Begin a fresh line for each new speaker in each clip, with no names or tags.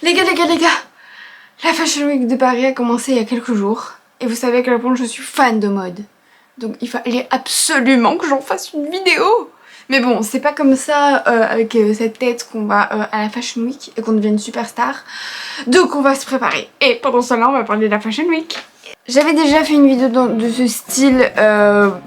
Les gars, la Fashion Week de Paris a commencé il y a quelques jours. Et vous savez à quel point je suis fan de mode. Donc il fallait absolument que j'en fasse une vidéo. Mais bon, c'est pas comme ça avec cette tête qu'on va à la Fashion Week et qu'on devient une superstar. Donc on va se préparer. Et pendant ce temps-là, on va parler de la Fashion Week. J'avais déjà fait une vidéo de ce style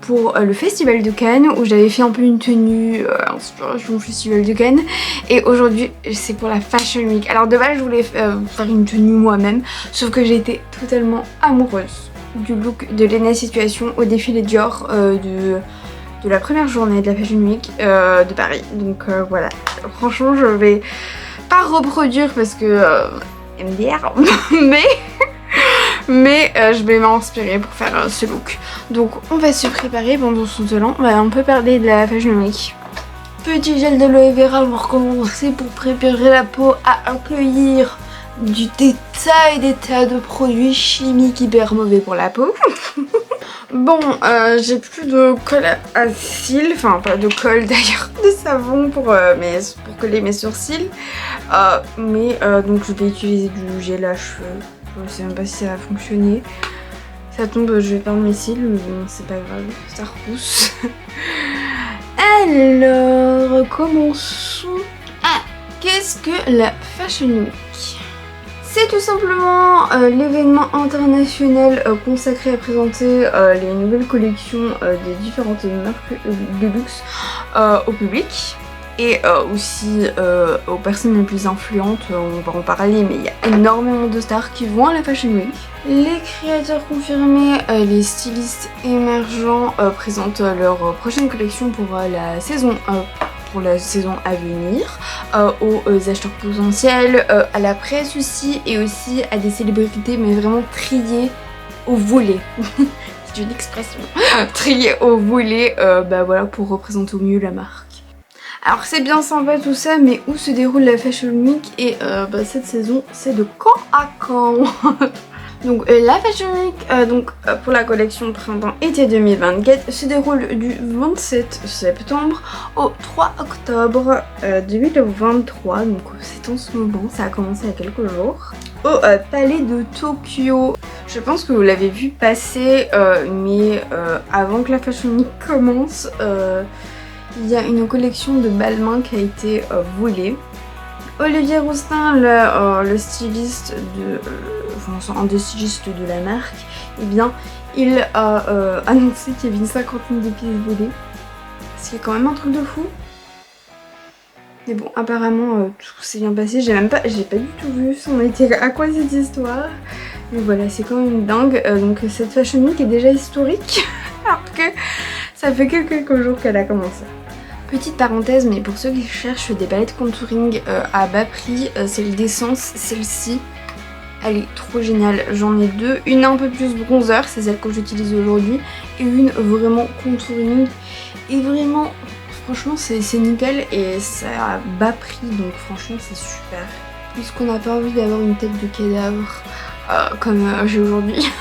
pour le Festival de Cannes où j'avais fait un peu une tenue inspiration Festival de Cannes. Et aujourd'hui c'est pour la Fashion Week. Alors de base je voulais faire une tenue moi-même, sauf que j'ai été totalement amoureuse du look de Lena Situation au défilé Dior de la première journée de la Fashion Week de Paris. Donc voilà, franchement je vais pas reproduire parce que MDR mais je vais m'inspirer pour faire ce look. Donc on va se préparer pendant ce temps. On peut parler de la Fashion Week. Petit gel d'aloe vera pour commencer, pour préparer la peau à accueillir des tas de produits chimiques hyper mauvais pour la peau. Bon, j'ai plus de colle à cils, enfin pas de colle d'ailleurs, de savon pour coller mes sourcils. Donc je vais utiliser du gel à cheveux. Je sais même pas si ça va fonctionner. Ça tombe, je vais perdre mes cils, mais bon, c'est pas grave, ça repousse. Alors, commençons. Qu'est-ce que la Fashion Week? C'est tout simplement l'événement international consacré à présenter les nouvelles collections des différentes marques de luxe au public. Et aussi aux personnes les plus influentes, on va en parler, mais il y a énormément de stars qui vont à la Fashion Week. Les créateurs confirmés, les stylistes émergents présentent leur prochaine collection pour la saison à venir, aux acheteurs potentiels, à la presse aussi, et aussi à des célébrités, mais vraiment triées au volet. C'est une expression. Triées au volet, voilà, pour représenter au mieux la marque. Alors c'est bien sympa tout ça, mais où se déroule la Fashion Week? Et cette saison c'est de camp à camp. Donc la Fashion Week pour la collection printemps-été 2024 se déroule du 27 septembre au 3 octobre 2023. Donc c'est en ce moment, ça a commencé il y a quelques jours. Au palais de Tokyo. Je pense que vous l'avez vu passer, mais avant que la Fashion Week commence, il y a une collection de Balmain qui a été volée. Olivier Rousteing, le styliste un des stylistes de la marque, eh bien, il a annoncé qu'il y avait une cinquantaine de pièces volées. Ce qui est quand même un truc de fou. Mais bon, apparemment, tout s'est bien passé. J'ai pas du tout vu son était à quoi cette histoire. Mais voilà, c'est quand même dingue. Donc cette Fashion Week est déjà historique, alors que ça fait que quelques jours qu'elle a commencé. Petite parenthèse, mais pour ceux qui cherchent des palettes contouring à bas prix, celle d'Essence, celle-ci, elle est trop géniale. J'en ai deux, une un peu plus bronzer, c'est celle que j'utilise aujourd'hui, et une vraiment contouring. Et vraiment, franchement, c'est nickel et c'est à bas prix, donc franchement, c'est super. Puisqu'on n'a pas envie d'avoir une tête de cadavre comme j'ai aujourd'hui,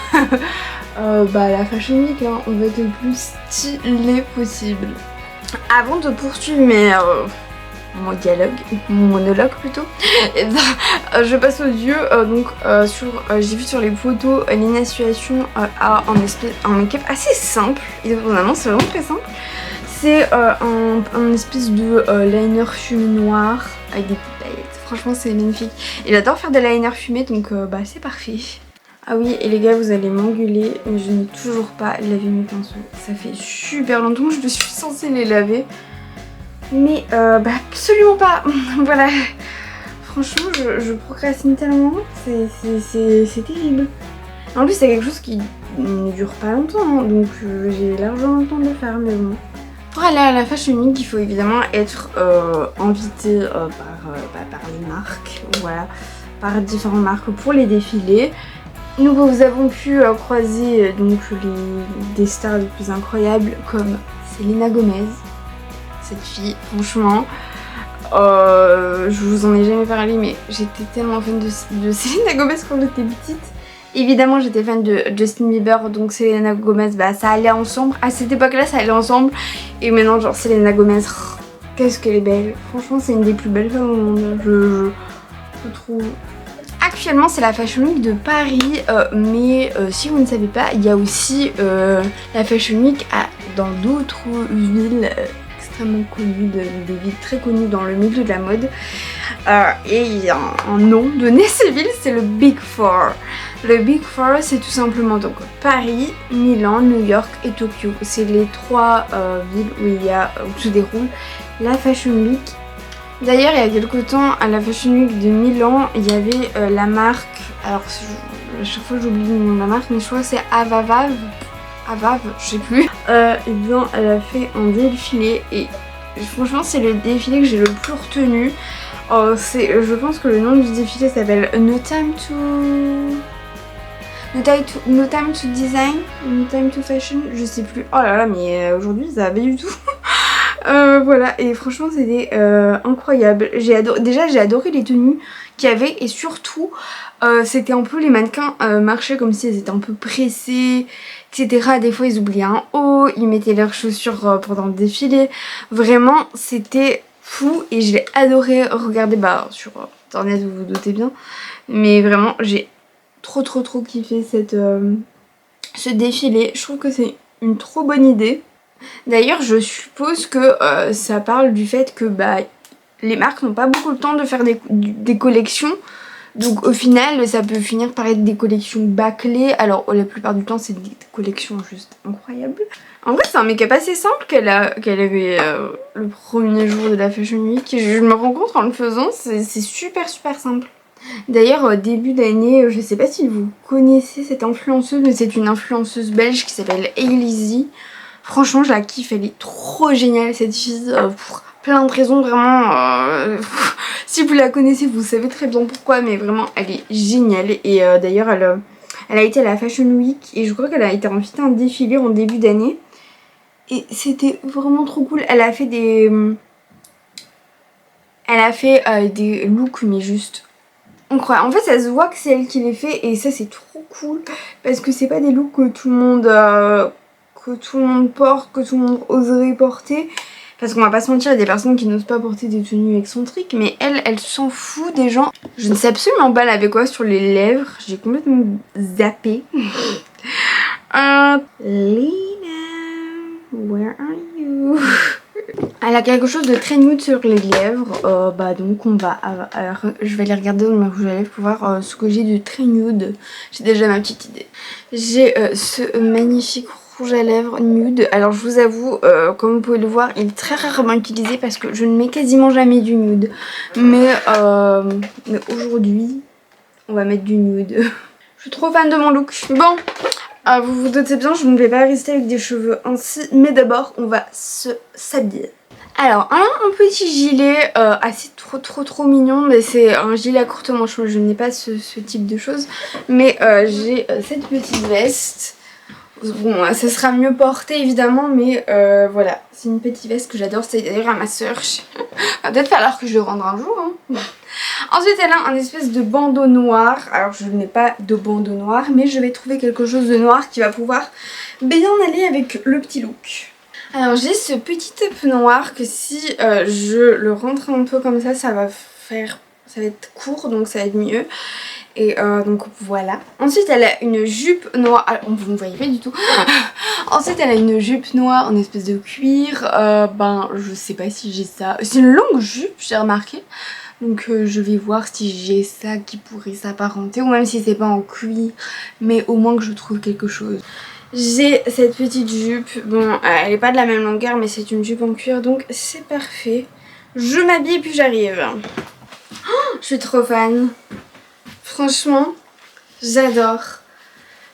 la Fashion Week, hein, on va être le plus stylé possible. Avant de poursuivre mon monologue plutôt, je passe aux yeux. J'ai vu sur les photos Lena Situation a un make-up assez simple. Et vraiment c'est vraiment très simple. C'est un espèce de liner fumé noir avec des petites paillettes. Franchement c'est magnifique. Il adore faire des liners fumés, donc c'est parfait. Ah oui, et les gars, vous allez m'engueuler, mais je n'ai toujours pas lavé mes pinceaux. Ça fait super longtemps que je suis censée les laver. Mais absolument pas. Voilà. Franchement, je procrastine tellement. C'est terrible. En plus, c'est quelque chose qui ne dure pas longtemps, hein, donc j'ai largement le temps de le faire, mais bon. Pour aller à la Fashion Week, il faut évidemment être invité par les marques, voilà, par différentes marques pour les défilés. Nous avons pu croiser des stars les plus incroyables comme Selena Gomez. Cette fille, franchement, je vous en ai jamais parlé, mais j'étais tellement fan de Selena Gomez quand j'étais petite. Évidemment j'étais fan de Justin Bieber, donc Selena Gomez, ça allait ensemble. À cette époque-là ça allait ensemble. Et maintenant genre Selena Gomez, qu'est-ce qu'elle est belle. Franchement c'est une des plus belles femmes au monde. trop. Actuellement c'est la Fashion Week de Paris, mais si vous ne savez pas, il y a aussi la Fashion Week dans d'autres villes extrêmement connues, des villes très connues dans le milieu de la mode. Et il y a un nom donné à ces villes, c'est le Big Four. Le Big Four, c'est tout simplement donc Paris, Milan, New York et Tokyo. C'est les 3 villes où se déroule la Fashion Week. D'ailleurs, il y a quelques temps, à la Fashion Week de Milan, il y avait la marque, alors à chaque fois j'oublie le nom de la marque, mais je crois que c'est Avav, je sais plus. Et bien, elle a fait un défilé et franchement, c'est le défilé que j'ai le plus retenu. Je pense que le nom du défilé s'appelle No Time to Design, No Time to Fashion, je sais plus. Oh là là, mais aujourd'hui ça va pas du tout. Voilà, et franchement c'était incroyable. Déjà j'ai adoré les tenues qu'il y avait et surtout c'était un peu les mannequins marchaient comme si elles étaient un peu pressées, etc. Des fois ils oubliaient un haut, ils mettaient leurs chaussures pendant le défilé. Vraiment c'était fou et je l'ai adoré regarder sur internet, vous vous doutez bien. Mais vraiment j'ai trop kiffé ce défilé. Je trouve que c'est une trop bonne idée. D'ailleurs je suppose que ça parle du fait que les marques n'ont pas beaucoup le temps de faire des collections. Donc au final ça peut finir par être des collections bâclées. Alors la plupart du temps c'est des collections juste incroyables. En vrai c'est un make-up assez simple qu'elle avait le premier jour de la Fashion Week. Je me rends compte en le faisant, c'est super simple. D'ailleurs début d'année, je sais pas si vous connaissez cette influenceuse, mais c'est une influenceuse belge qui s'appelle Elise. Franchement je la kiffe, elle est trop géniale cette fille, pour plein de raisons vraiment. Si vous la connaissez vous savez très bien pourquoi, mais vraiment elle est géniale. Et d'ailleurs elle a été à la Fashion Week et je crois qu'elle a été invitée à un défilé en début d'année. Et c'était vraiment trop cool, elle a fait des looks mais juste incroyable. En fait ça se voit que c'est elle qui les fait et ça c'est trop cool parce que c'est pas des looks que tout le monde porte, que tout le monde oserait porter. Parce qu'on va pas se mentir, il y a des personnes qui n'osent pas porter des tenues excentriques, mais elle s'en fout des gens. Je ne sais absolument pas elle avait quoi sur les lèvres, j'ai complètement zappé. Lina, where are you? Elle a quelque chose de très nude sur les lèvres, donc je vais aller regarder dans ma rouge à lèvres pour voir ce que j'ai de très nude. J'ai déjà ma petite idée. J'ai ce magnifique rouge à lèvres nude. Alors je vous avoue, comme vous pouvez le voir, il est très rarement utilisé parce que je ne mets quasiment jamais du nude. Mais aujourd'hui, on va mettre du nude. Je suis trop fan de mon look. Bon, vous vous doutez bien, je ne vais pas rester avec des cheveux ainsi. Mais d'abord, on va s'habiller. Alors, un petit gilet assez trop mignon, mais c'est un gilet à courte manche. Moi, je n'ai pas ce type de choses. Mais j'ai cette petite veste. Bon, ça sera mieux porté évidemment, mais voilà, c'est une petite veste que j'adore. C'est d'ailleurs à ma soeur. Va peut-être falloir que je le rende un jour. Hein. Ensuite, elle a un espèce de bandeau noir. Alors, je n'ai pas de bandeau noir, mais je vais trouver quelque chose de noir qui va pouvoir bien aller avec le petit look. Alors, j'ai ce petit top noir que si je le rentre un peu comme ça va être court, donc ça va être mieux. Et donc voilà. Ensuite elle a une jupe noire. Ah, vous ne voyez pas du tout. Ensuite elle a une jupe noire en espèce de cuir. Je sais pas si j'ai ça. C'est une longue jupe, j'ai remarqué. Donc je vais voir si j'ai ça qui pourrait s'apparenter. Ou même si c'est pas en cuir. Mais au moins que je trouve quelque chose. J'ai cette petite jupe. Bon, elle est pas de la même longueur, mais c'est une jupe en cuir. Donc c'est parfait. Je m'habille et puis j'arrive. Oh, je suis trop fan. Franchement, j'adore.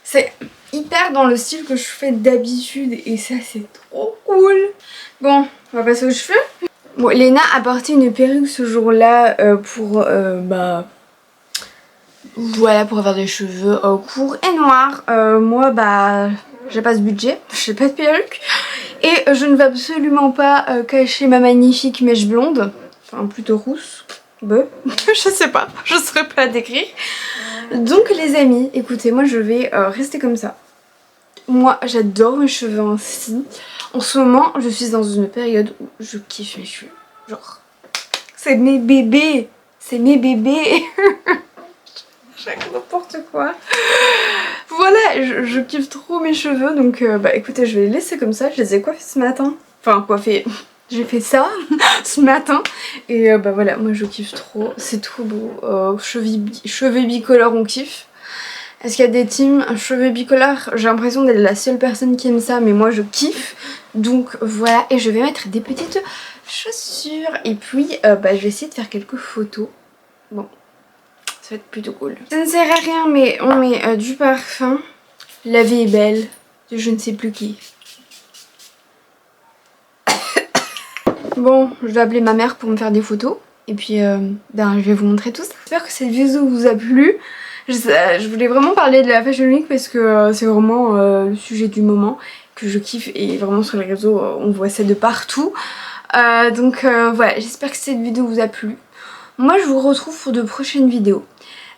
C'est hyper dans le style que je fais d'habitude et ça c'est trop cool. Bon, on va passer aux cheveux. Bon, Léna a porté une perruque ce jour-là pour avoir des cheveux courts et noirs. Moi, j'ai pas ce budget, j'ai pas de perruque et je ne vais absolument pas cacher ma magnifique mèche blonde, enfin plutôt rousse. Je sais pas, je saurais pas la décrire. Donc les amis, écoutez, moi je vais rester comme ça. Moi j'adore mes cheveux ainsi. En ce moment je suis dans une période où je kiffe mes cheveux. Genre, c'est mes bébés. c'est mes bébés. N'importe quoi. Voilà, je kiffe trop mes cheveux, donc bah écoutez, je vais les laisser comme ça. Je les ai coiffés ce matin. Enfin, coiffés. J'ai fait ça ce matin. Et bah voilà, moi je kiffe trop. C'est trop beau. Cheveux bicolores, on kiffe. Est-ce qu'il y a des teams cheveux bicolores? J'ai l'impression d'être la seule personne qui aime ça, mais moi je kiffe. Donc voilà, et je vais mettre des petites chaussures. Et puis bah, je vais essayer de faire quelques photos. Bon, ça va être plutôt cool. Ça ne sert à rien, mais on met du parfum. La vie est belle, de je ne sais plus qui. Bon, je vais appeler ma mère pour me faire des photos. Et puis ben, je vais vous montrer tout ça. J'espère que cette vidéo vous a plu. Je voulais vraiment parler de la Fashion Week parce que c'est vraiment le sujet du moment que je kiffe, et vraiment sur les réseaux on voit ça de partout. Donc voilà, j'espère que cette vidéo vous a plu. Moi je vous retrouve pour de prochaines vidéos.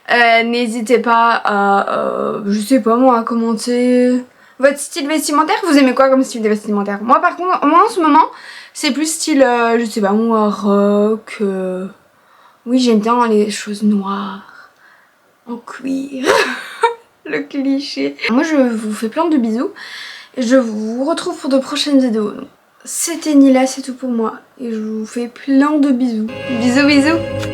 N'hésitez pas à, je sais pas moi, à commenter votre style vestimentaire. Vous aimez quoi comme style vestimentaire? Moi par contre, moi en ce moment c'est plus style, je sais pas moi, rock. Oui, j'aime bien les choses noires en cuir. Le cliché. Moi je vous fais plein de bisous et je vous retrouve pour de prochaines vidéos. C'était Nila, c'est tout pour moi, et je vous fais plein de bisous. Bisous bisous.